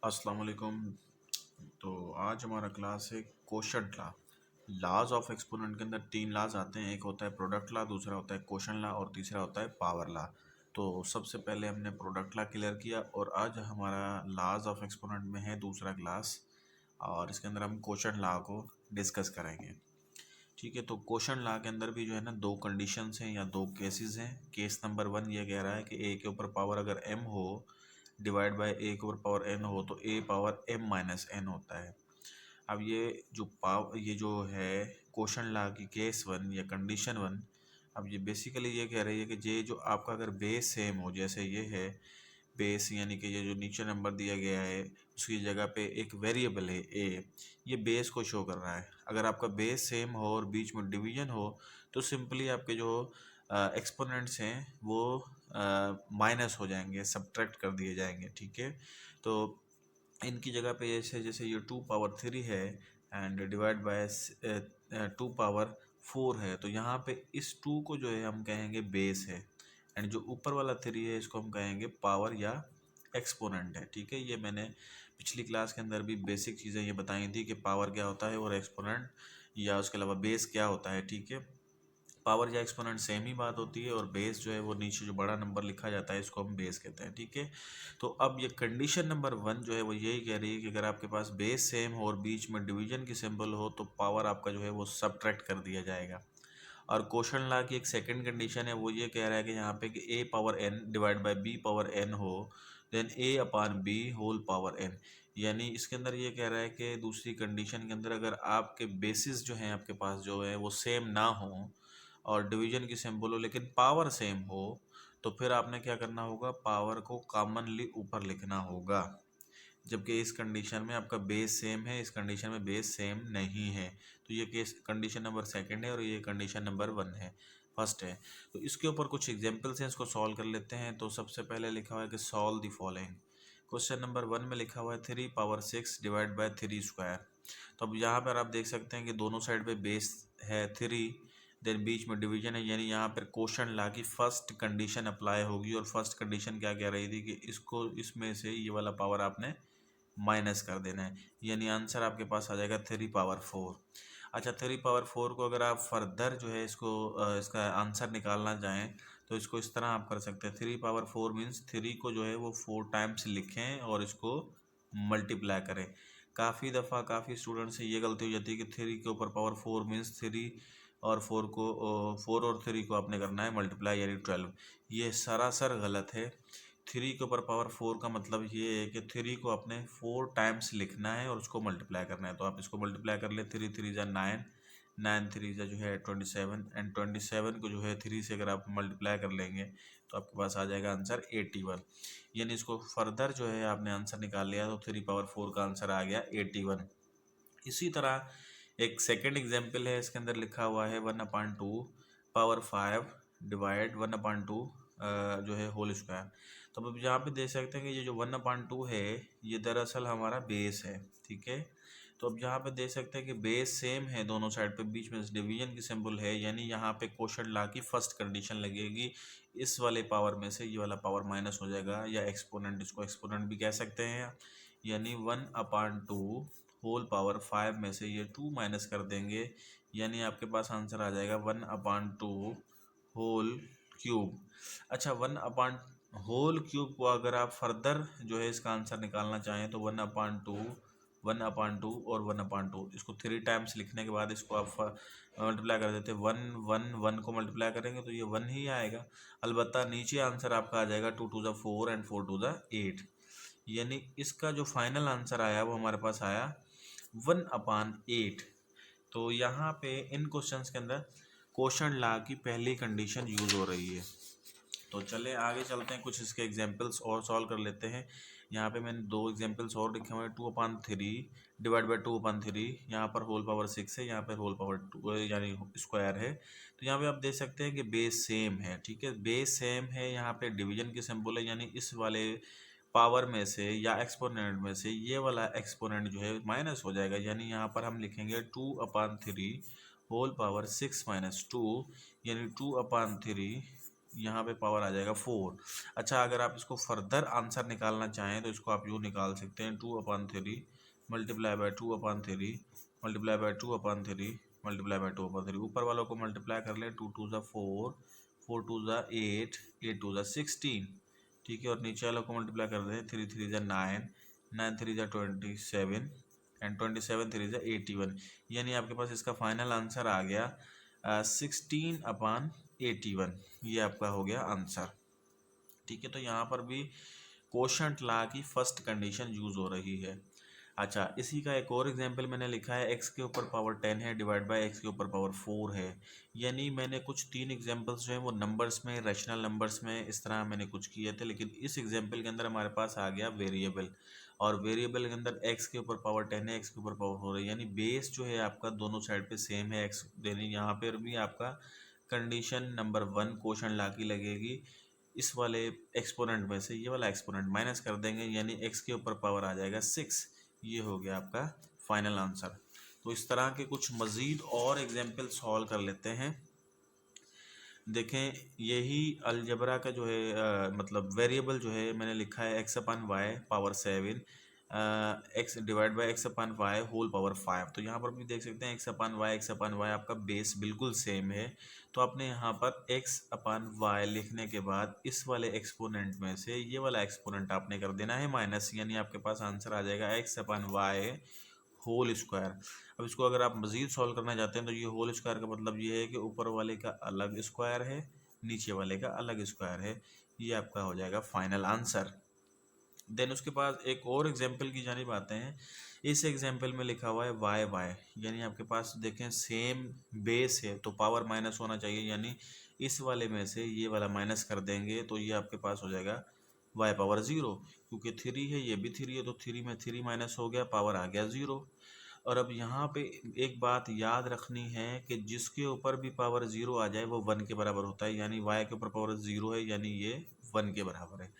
अस्सलाम वालेकुम। तो आज हमारा क्लास है quotient law. Laws of exponent के अंदर तीन लॉज आते हैं, एक होता है प्रोडक्ट ला, दूसरा होता है क्वोशंट ला और तीसरा होता है पावर ला। तो सबसे पहले हमने प्रोडक्ट ला क्लियर किया और आज हमारा लॉज ऑफ एक्सपोनेंट में है दूसरा क्लास और इसके अंदर हम क्वोशंट ला को डिस्कस करेंगे। ठीक है, तो क्वोशंट ला के अंदर भी जो है ना दो कंडीशंस हैं या दो केसेस हैं। केस नंबर वन ये कह रहा है कि ए के ऊपर पावर अगर एम हो डिवाइड बाय ए के ऊपर पावर एन हो तो ए पावर एम माइनस एन होता है। अब ये जो है क्वोशंट ला की केस वन या कंडीशन वन, अब ये बेसिकली ये कह रही है कि ये जो आपका अगर बेस सेम हो, जैसे ये है बेस, यानी कि ये जो नीचे नंबर दिया गया है उसकी जगह पे एक वेरिएबल है ए, ये बेस को शो कर रहा है। अगर आपका बेस सेम हो और बीच में डिवीजन हो तो सिंपली आपके जो एक्सपोनेंट्स हैं वो माइनस हो जाएंगे, सब्ट्रैक्ट कर दिए जाएंगे। ठीक है, तो इनकी जगह पे जैसे जैसे ये 2 पावर 3 है एंड डिवाइड बाय 2 पावर 4 है, तो यहाँ पे इस 2 को जो है हम कहेंगे बेस है एंड जो ऊपर वाला 3 है इसको हम कहेंगे पावर या एक्सपोनेंट है। ठीक है, ये मैंने पिछली क्लास के अंदर भी बेसिक चीज़ें ये बताई थी कि पावर क्या होता है और एक्सपोनेंट या उसके अलावा बेस क्या होता है। ठीक है, पावर या एक्सपोनेंट सेम ही बात होती है और बेस जो है वो नीचे जो बड़ा नंबर लिखा जाता है इसको हम बेस कहते हैं। ठीक है, तो अब ये कंडीशन नंबर वन जो है वो यही कह रही है कि अगर आपके पास बेस सेम हो और बीच में डिवीजन की सिंबल हो तो पावर आपका जो है वो सब्ट्रैक्ट कर दिया जाएगा। और क्वोशंट ला की एक सेकंड कंडीशन है, वो ये कह रहा है कि यहाँ पे कि A power N divide by B power N हो then A upon B whole power N. यानी इसके अंदर ये कह रहा है कि दूसरी कंडीशन के अंदर अगर आपके बेसिस जो हैं आपके पास जो है वो सेम ना हो और डिवीजन की सिंबल हो लेकिन पावर सेम हो तो फिर आपने क्या करना होगा, पावर को कॉमनली ऊपर लिखना होगा। जबकि इस कंडीशन में आपका बेस सेम है, इस कंडीशन में बेस सेम नहीं है। तो ये केस कंडीशन नंबर सेकंड है और ये कंडीशन नंबर वन है, फर्स्ट है। तो इसके ऊपर कुछ एग्जांपल्स हैं, इसको सॉल्व कर लेते हैं। तो सबसे पहले लिखा हुआ है कि solve the following. Question number one में लिखा हुआ है 3 पावर 6 डिवाइड बाय 3 स्क्वायर। तो अब यहाँ पर आप देख सकते हैं कि दोनों साइड पे बेस है 3, देन बीच में डिवीजन है, यानी यहाँ पर क्वोशंट ला की फर्स्ट कंडीशन अप्लाई होगी। और फर्स्ट कंडीशन क्या कह रही थी कि इसको इसमें से ये वाला पावर आपने माइनस कर देना है, यानी आंसर आपके पास आ जाएगा 3 पावर 4। अच्छा, 3 पावर 4 को अगर आप फर्दर जो है इसका आंसर निकालना चाहें तो इसको इस तरह आप कर सकते हैं। 3 पावर 4 मीन्स 3 को जो है वो 4 टाइम्स लिखें और इसको मल्टीप्लाई करें। काफ़ी दफ़ा काफ़ी स्टूडेंट से ये गलती हो जाती है कि 3 के ऊपर पावर 4 मीन्स 3 और 4 और 3 को आपने करना है मल्टीप्लाई यानी 12। ये सरासर गलत है। 3 के ऊपर पावर 4 का मतलब ये है कि 3 को आपने 4 टाइम्स लिखना है और उसको मल्टीप्लाई करना है। तो आप इसको मल्टीप्लाई कर ले, 3 3 जा 9, 9 3 जा जो है 27 एंड 27 को जो है 3 से अगर आप मल्टीप्लाई कर लेंगे तो आपके पास आ जाएगा आंसर 81। यानी इसको फर्दर जो है आपने आंसर निकाल लिया तो 3 पावर 4 का आंसर आ गया 81। इसी तरह एक सेकेंड एग्जाम्पल है, इसके अंदर लिखा हुआ है 1/2 पावर 5 डिवाइड 1/2 जो है होल स्क्वायर। तो अब यहाँ पे देख सकते हैं कि ये जो 1/2 है ये दरअसल हमारा बेस है। ठीक है, तो अब यहाँ पे देख सकते हैं कि बेस सेम है दोनों साइड पे, बीच में डिवीजन की सिंबल है, यानी यहाँ पे क्वोशंट ला की फर्स्ट कंडीशन लगेगी। इस वाले पावर में से ये वाला पावर माइनस हो जाएगा या एक्सपोनेंट, इसको एक्सपोनेंट भी कह सकते हैं। यानी 1/2 होल पावर 5 में से ये 2 माइनस कर देंगे, यानी आपके पास आंसर आ जाएगा 1/2 होल क्यूब। अच्छा, 1/होल क्यूब को अगर आप फर्दर जो है इसका आंसर निकालना चाहें तो 1/2 और 1/2 इसको 3 टाइम्स लिखने के बाद इसको आप मल्टीप्लाई कर देते हैं। 1 को मल्टीप्लाई करेंगे तो ये 1 ही आएगा। अलबत्ता नीचे आंसर आपका आ जाएगा 2 2 जा 4 एंड 4 2 जा 8। यानी इसका जो फाइनल आंसर आया वो हमारे पास आया 1/8। तो यहाँ पे इन क्वेश्चंस के अंदर क्वोशंट ला की पहली कंडीशन यूज़ हो रही है। तो चले आगे चलते हैं, कुछ इसके एग्जांपल्स और सॉल्व कर लेते हैं। यहाँ पे मैंने दो एग्जांपल्स और लिखे हुए हैं। 2/3 डिवाइड बाई 2/3, यहाँ पर होल पावर 6 है, यहाँ पर होल पावर 2 यानी स्क्वायर है। तो यहाँ पे आप देख सकते हैं कि बेस सेम है। ठीक है, बेस सेम है, यहाँ पे डिवीजन की सिंबल है, यानी इस वाले पावर में से या एक्सपोनेंट में से ये वाला एक्सपोनेंट जो है माइनस हो जाएगा। यानी यहाँ पर हम लिखेंगे 2/3 होल पावर 6 - 2, यानी 2/3 यहाँ पे पावर आ जाएगा 4। अच्छा, अगर आप इसको फर्दर आंसर निकालना चाहें तो इसको आप यूँ निकाल सकते हैं, 2/3 multiply by 2/3 multiply by 2/3 multiply by 2/3। ऊपर वालों को मल्टीप्लाई कर लें, 2 2 ज़ा 4, 4 2 ज़ा 8, 8 2 ज़ा 16, ठीक है। और नीचे वालों को मल्टीप्लाई कर दें, 3 3 ज़ा 9, 9 3 ज़ा 27 एंड 27 3 ज़ा 81। यानी आपके पास इसका फाइनल आंसर आ गया 16/81। ये आपका हो गया आंसर, ठीक है। तो यहाँ पर भी कोशंट लॉ की फर्स्ट कंडीशन यूज़ हो रही है। अच्छा, इसी का एक और एग्जांपल मैंने लिखा है, x के ऊपर पावर 10 है डिवाइड बाय x के ऊपर पावर 4 है। यानी मैंने कुछ 3 एग्जांपल्स जो हैं वो नंबर्स में, रैशनल नंबर्स में इस तरह मैंने कुछ किए थे, लेकिन इस एग्जांपल के अंदर हमारे पास आ गया वेरिएबल, और वेरिएबल के अंदर x के ऊपर पावर 10 है, x के ऊपर पावर 4 है। यानी बेस जो है आपका दोनों साइड पे सेम है, x यानी यहाँ पर भी आपका कंडीशन नंबर 1 कोशंट लॉ की लगेगी। इस वाले एक्सपोनेंट में से ये वाला एक्सपोनेंट माइनस कर देंगे, यानी x के ऊपर पावर आ जाएगा 6। ये हो गया आपका फाइनल आंसर। तो इस तरह के कुछ मज़ीद और एग्जाम्पल सॉल्व कर लेते हैं। देखें, यही अलजबरा का जो है मतलब वेरिएबल जो है मैंने लिखा है x/y power 7 x divide by x/y whole power 5। तो यहाँ पर भी देख सकते हैं x/y आपका बेस बिल्कुल सेम है। तो आपने यहाँ पर x/y लिखने के बाद इस वाले एक्सपोनेंट में से ये वाला एक्सपोनेंट आपने कर देना है माइनस, यानी आपके पास आंसर आ जाएगा x/y होल स्क्वायर। अब इसको अगर आप मज़ीद सॉल्व करना चाहते हैं तो ये होल स्क्वायर का मतलब ये है कि ऊपर वाले का अलग स्क्वायर है, नीचे वाले का अलग स्क्वायर है। ये आपका हो जाएगा फाइनल आंसर। देन उसके बाद एक और एग्जांपल की जानिब आते हैं। इस एग्जांपल में लिखा हुआ है वाई वाई, यानी आपके पास देखें सेम बेस है तो पावर माइनस होना चाहिए, यानी इस वाले में से ये वाला माइनस कर देंगे तो ये आपके पास हो जाएगा y पावर 0, क्योंकि 3 है ये भी 3 है तो 3 में 3 माइनस हो गया, पावर आ गया 0। और अब यहाँ पे एक बात याद रखनी है कि जिसके ऊपर भी पावर 0 आ जाए वो 1 के बराबर होता है, यानी y के ऊपर पावर 0 है यानी ये 1 के बराबर है।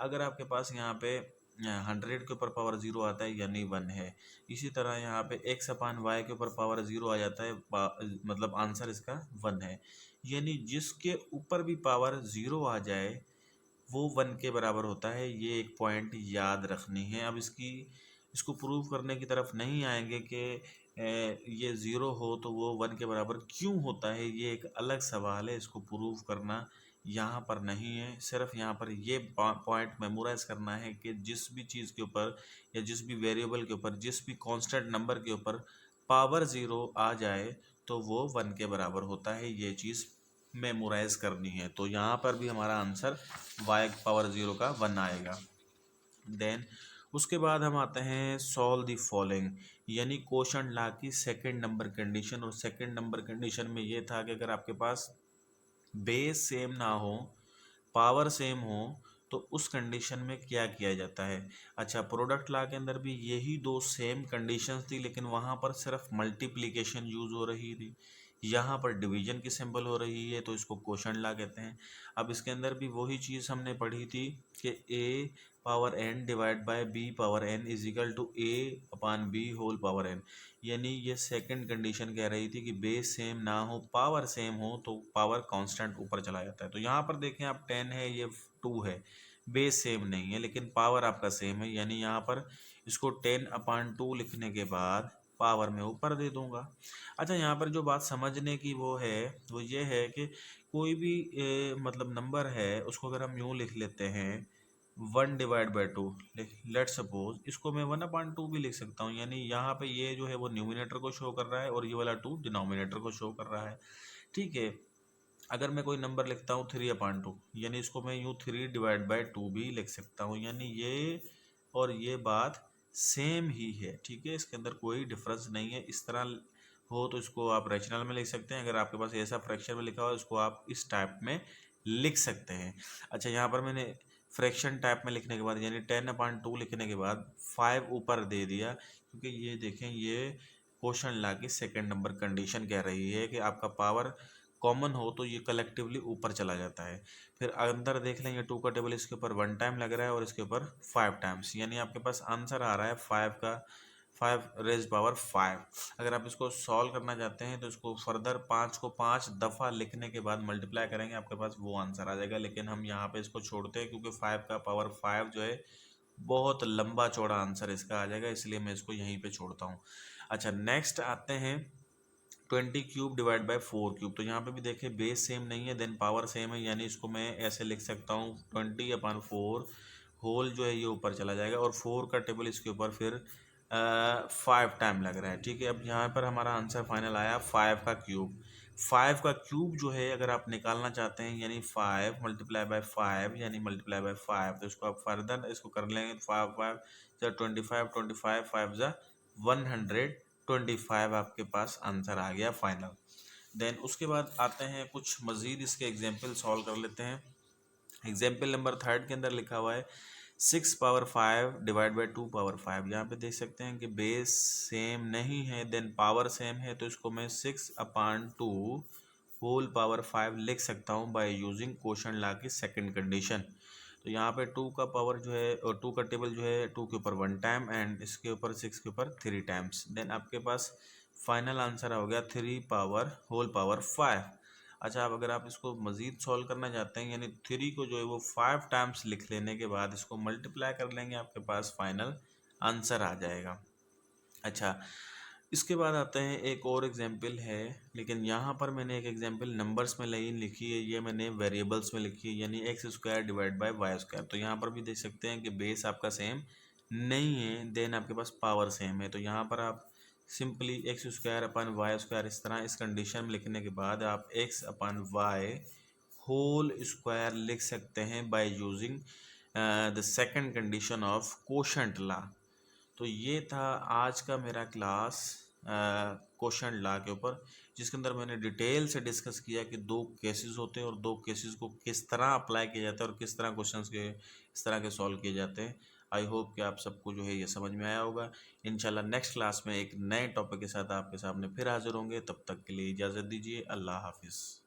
अगर आपके पास यहाँ पे 100 के ऊपर पावर 0 आता है यानी 1 है। इसी तरह यहाँ पे x/y के ऊपर पावर 0 आ जाता है, मतलब आंसर इसका 1 है। यानी जिसके ऊपर भी पावर 0 आ जाए वो 1 के बराबर होता है। ये एक पॉइंट याद रखनी है। अब इसको प्रूव करने की तरफ नहीं आएंगे कि ये 0 हो तो वो 1 के बराबर क्यों होता है, ये एक अलग सवाल है। इसको प्रूव करना यहाँ पर नहीं है, सिर्फ यहाँ पर ये पॉइंट मेमोराइज करना है कि जिस भी चीज़ के ऊपर या जिस भी वेरिएबल के ऊपर, जिस भी कांस्टेंट नंबर के ऊपर पावर 0 आ जाए तो वो 1 के बराबर होता है। ये चीज़ मेमोराइज करनी है। तो यहाँ पर भी हमारा आंसर y पावर 0 का 1 आएगा। देन उसके बाद हम आते हैं सॉल्व द फॉलोइंग, यानी कोशंट लॉ की सेकंड नंबर कंडीशन। और सेकंड नंबर कंडीशन में ये था कि अगर आपके पास बेस सेम ना हो, पावर सेम हो, तो उस कंडीशन में क्या किया जाता है। अच्छा, प्रोडक्ट लॉ के अंदर भी यही दो सेम कंडीशंस थी, लेकिन वहाँ पर सिर्फ मल्टीप्लिकेशन यूज़ हो रही थी, यहाँ पर डिवीजन की सिंबल हो रही है, तो इसको कोशंट लॉ कहते हैं। अब इसके अंदर भी वही चीज़ हमने पढ़ी थी कि a power n divide by b power n is equal to a/b whole power n। यानी ये सेकंड कंडीशन कह रही थी कि बेस सेम ना हो, पावर सेम हो, तो पावर कांस्टेंट ऊपर चला जाता है। तो यहाँ पर देखें आप 10 है, ये 2 है, बेस सेम नहीं है लेकिन पावर आपका सेम है, यानी यहाँ पर इसको 10/2 लिखने के बाद पावर में ऊपर दे दूंगा। अच्छा, यहाँ पर जो बात समझने की वो ये है कि कोई भी मतलब नंबर है उसको अगर हम यूँ लिख लेते हैं 1 डिवाइड बाई 2, लेट सपोज इसको मैं 1/2 भी लिख सकता हूँ, यानी यहाँ पे ये जो है वो न्यूमिनेटर को शो कर रहा है और ये वाला 2 डिनोमिनेटर को शो कर रहा है, ठीक है। अगर मैं कोई नंबर लिखता हूँ 3/2, यानी इसको मैं यूँ 3 डिवाइड बाई 2 भी लिख सकता हूँ, यानी ये और ये बात सेम ही है, ठीक है। इसके अंदर कोई डिफरेंस नहीं है। इस तरह हो तो इसको आप रैशनल में लिख सकते हैं, अगर आपके पास ऐसा फ्रैक्शन में लिखा हो इसको आप इस टाइप में लिख सकते हैं। अच्छा, यहाँ पर मैंने फ्रैक्शन टाइप में लिखने के बाद यानी 10/2 लिखने के बाद 5 ऊपर दे दिया, क्योंकि ये देखें ये कोशंट लॉ की सेकंड नंबर कंडीशन कह रही है कि आपका पावर कॉमन हो तो ये कलेक्टिवली ऊपर चला जाता है। फिर अंदर देख लेंगे 2 का टेबल, इसके ऊपर 1 टाइम लग रहा है और इसके ऊपर 5 टाइम्स, यानी आपके पास आंसर आ रहा है 5 अगर आप इसको सॉल्व करना चाहते हैं तो इसको फर्दर 5 को 5 दफ़ा लिखने के बाद मल्टीप्लाई करेंगे, आपके पास वो आंसर आ जाएगा। लेकिन हम यहाँ पे इसको छोड़ते हैं क्योंकि 5 का पावर 5 जो है बहुत लंबा चौड़ा आंसर इसका आ जाएगा, इसलिए मैं इसको यहीं पे छोड़ता हूँ। अच्छा, नेक्स्ट आते हैं 20³ डिवाइड बाई 4³ तो यहाँ पे भी देखिए बेस सेम नहीं है, देन पावर सेम है, यानी इसको मैं ऐसे लिख सकता हूँ 20/4 होल जो है ये ऊपर चला जाएगा और 4 का टेबल इसके ऊपर फिर 5 टाइम लग रहा है। ठीक है, अब यहाँ पर हमारा आंसर फाइनल आया 5 का क्यूब। 5 का क्यूब जो है अगर आप निकालना चाहते हैं यानी 5 मल्टीप्लाई बाय 5 यानी मल्टीप्लाई बाय 5, तो इसको आप फर्दर इसको कर लेंगे 5 5 25 25 5 जा 125 आपके पास आंसर आ गया फाइनल। देन उसके बाद आते हैं कुछ मज़ीद इसके एग्जाम्पल सॉल्व कर लेते हैं। एग्जाम्पल नंबर 3 के अंदर लिखा हुआ है 6 पावर 5 डिवाइड बाई 2 पावर 5। यहाँ पे देख सकते हैं कि बेस सेम नहीं है, देन पावर सेम है, तो इसको मैं 6/2 होल पावर 5 लिख सकता हूँ बाय यूजिंग क्वोशंट लॉ की सेकंड कंडीशन। तो यहाँ पे 2 का पावर जो है और 2 का टेबल जो है 2 के ऊपर 1 टाइम एंड इसके ऊपर 6 के ऊपर 3 टाइम्स, देन आपके पास फाइनल आंसर हो गया 3 पावर होल पावर 5। अच्छा, अब अगर आप इसको मज़ीद सॉल्व करना चाहते हैं यानी 3 को जो है वो 5 टाइम्स लिख लेने के बाद इसको मल्टीप्लाई कर लेंगे, आपके पास फाइनल आंसर आ जाएगा। अच्छा, इसके बाद आते हैं एक और एग्जाम्पल है, लेकिन यहाँ पर मैंने एक एग्जाम्पल नंबर्स में नहीं लिखी है, ये मैंने वेरिएबल्स में लिखी है, यानी x² डिवाइड बाय y²। तो यहाँ पर भी देख सकते हैं कि बेस आपका सेम नहीं है, देन आपके पास पावर सेम है, तो यहाँ पर आप सिंपली x²/y² इस तरह इस कंडीशन में लिखने के बाद आप x/y होल स्क्वायर लिख सकते हैं by using the second condition of quotient law. तो ये था आज का मेरा क्लास क्वोशंट लॉ के ऊपर, जिसके अंदर मैंने डिटेल से डिस्कस किया कि दो केसेस होते हैं और दो केसेस को किस तरह अप्लाई किया जाता है और किस तरह क्वेश्चंस के इस तरह के सॉल्व किए जाते हैं। आई होप कि आप सबको जो है ये समझ में आया होगा। इंशाल्लाह नेक्स्ट क्लास में एक नए टॉपिक के साथ आपके सामने फिर हाजिर होंगे, तब तक के लिए इजाज़त दीजिए। अल्लाह हाफिज़।